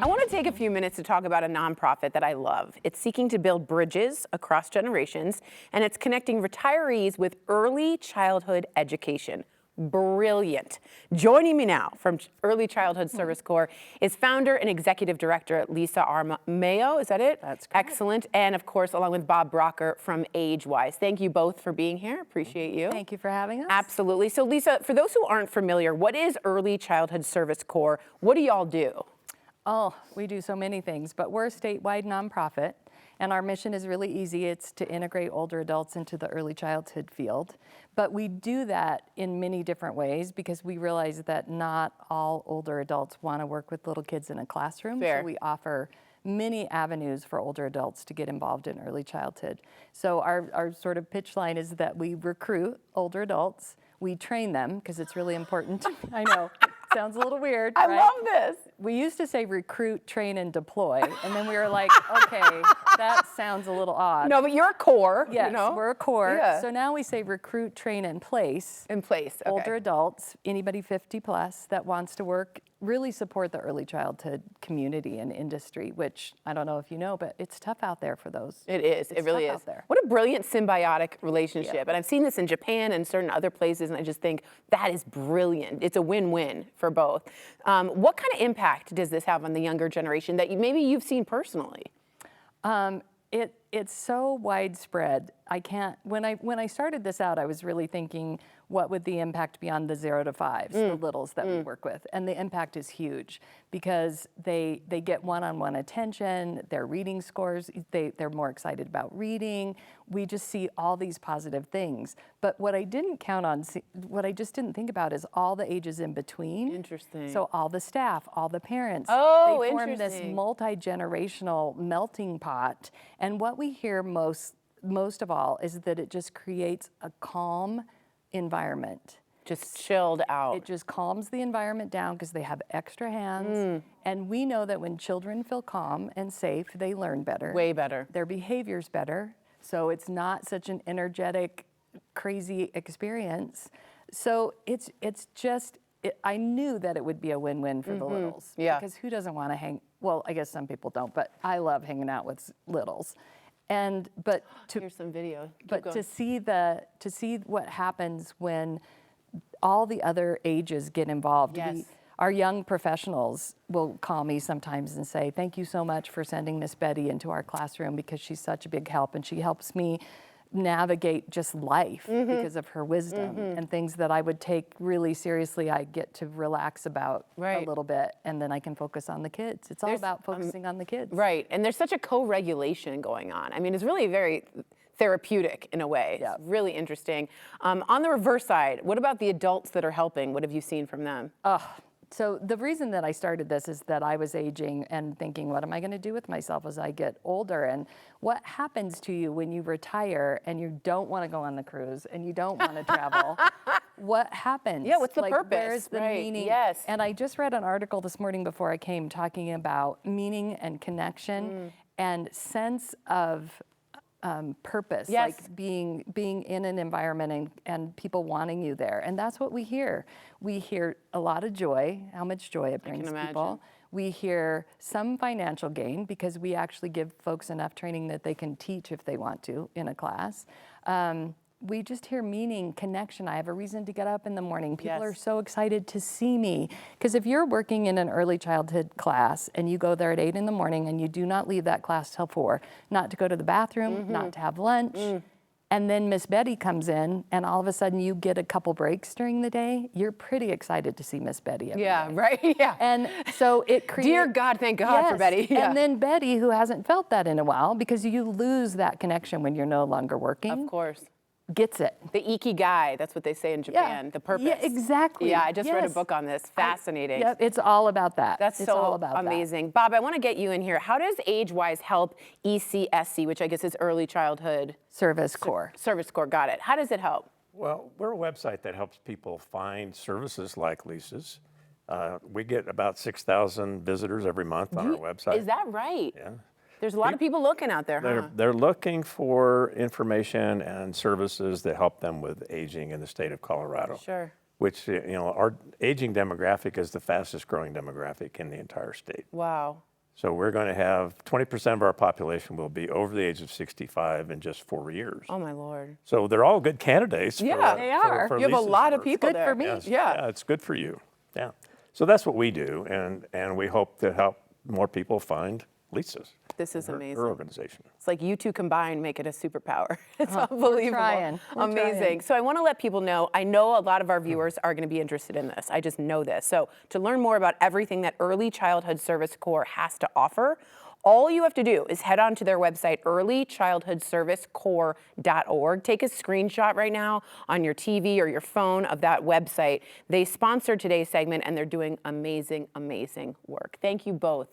I want to take a few minutes to talk about a nonprofit that I love. It's seeking to build bridges across generations, and it's connecting retirees with early childhood education. Brilliant. Joining me now from Early Childhood Service Corps is founder and executive director Lisa Armayo. Is that it? That's correct. Excellent. And of course, along with Bob Brocker from AgeWise. Thank you both for being here. Appreciate you. Thank you for having us. Absolutely. So Lisa, for those who aren't familiar, what is Early Childhood Service Corps? What do y'all do? Oh, we do so many things, but we're a statewide nonprofit, and our mission is really easy. It's to integrate older adults into the early childhood field. But we do that in many different ways because we realize that not all older adults want to work with little kids in a classroom. Fair. So we offer many avenues for older adults to get involved in early childhood. So our sort of pitch line is that we recruit older adults, we train them, because it's really important. I know, it sounds a little weird, I right? love this. We used to say recruit, train, and deploy, and then we were like, okay, that sounds a little odd. No, but you're a core. Yes, you know? we're a core. Yeah. So now we say recruit, train, and place. In place. Okay. Older adults, anybody 50 plus that wants to work, really support the early childhood community and industry, which I don't know if you know, but it's tough out there for those. It is. It's It really tough is. out there. What a brilliant symbiotic relationship. Yeah. And I've seen this in Japan and certain other places, and I just think that is brilliant. It's a win-win for both. What kind of impact does this have on the younger generation that maybe you've seen personally? It's so widespread. I can't. When I started this out, I was really thinking, what would the impact be on the 0 to 5s, the littles that we work with? And the impact is huge because they get one-on-one attention. Their reading scores, they're more excited about reading. We just see all these positive things. But what I didn't count on, what I just didn't think about is all the ages in between. Interesting. So all the staff, all the parents. Oh, they form this interesting. multi-generational melting pot. And what we hear most of all is that it just creates a calm environment. Just chilled out. It just calms the environment down because they have extra hands. And we know that when children feel calm and safe, they learn better. Way better. Their behavior's better. So it's not such an energetic, crazy experience. So it's just, I knew that it would be a win-win for the littles. Yeah. Because who doesn't want to hang, well, I guess some people don't, but I love hanging out with littles. But Here's some video. Keep but going. to see what happens when all the other ages get involved. Yes. Our young professionals will call me sometimes and say, thank you so much for sending Miss Betty into our classroom because she's such a big help and she helps me navigate just life because of her wisdom and things that I would take really seriously. I get to relax about a little bit, and then I can focus on the kids. It's all about focusing on the kids. Right, and there's such a co-regulation going on. I mean, it's really very therapeutic in a way. Yeah. It's really interesting. On the reverse side, what about the adults that are helping? What have you seen from them? So the reason that I started this is that I was aging and thinking, what am I going to do with myself as I get older? And what happens to you when you retire and you don't want to go on the cruise and you don't want to travel? What happens? Yeah, what's the like, purpose? Where's the meaning? Yes. And I just read an article this morning before I came talking about meaning and connection and sense of purpose, Yes. like being in an environment and people wanting you there. And that's what we hear. We hear a lot of joy, how much joy it brings people. We hear some financial gain because we actually give folks enough training that they can teach if they want to in a class. We just hear meaning, connection. I have a reason to get up in the morning. People are so excited to see me. Because if you're working in an early childhood class and you go there at 8 in the morning and you do not leave that class till 4, not to go to the bathroom, not to have lunch, and then Miss Betty comes in and all of a sudden you get a couple breaks during the day, you're pretty excited to see Miss Betty every day. Right, yeah. And so it creates... Dear God, thank God for Betty. Yeah. And then Betty, who hasn't felt that in a while, because you lose that connection when you're no longer working. Of course. Gets it. The ikigai, that's what they say in Japan, the purpose. Yeah, exactly. Yeah, I just read a book on this. Fascinating. Yep, it's all about that. That's it's so all about amazing. Bob, I want to get you in here. How does AgeWise help ECSC, which I guess is Early Childhood Service Corps. Service Corps, got it. How does it help? Well, we're a website that helps people find services like Lisa's. We get about 6,000 visitors every month on our website. Is that right? Yeah. There's a lot of people looking out there, huh? They're looking for information and services that help them with aging in the state of Colorado. Sure. which, our aging demographic is the fastest growing demographic in the entire state. Wow. So we're going to have 20% of our population will be over the age of 65 in just 4 years. Oh my Lord. So they're all good candidates. Yeah, they are. For You have a Lisa's lot of work. people Good there. for me. Yes. Yeah. It's good for you. Yeah. So that's what we do, and we hope to help more people find Lisa's. This is her amazing. organization. It's like you two combined make it a superpower. It's unbelievable. trying. We're Amazing. trying. So I want to let people know, I know a lot of our viewers are going to be interested in this. I just know this. So to learn more about everything that Early Childhood Service Corps has to offer, all you have to do is head on to their website, earlychildhoodservicecorps.org. Take a screenshot right now on your TV or your phone of that website. They sponsored today's segment, and they're doing amazing, amazing work. Thank you both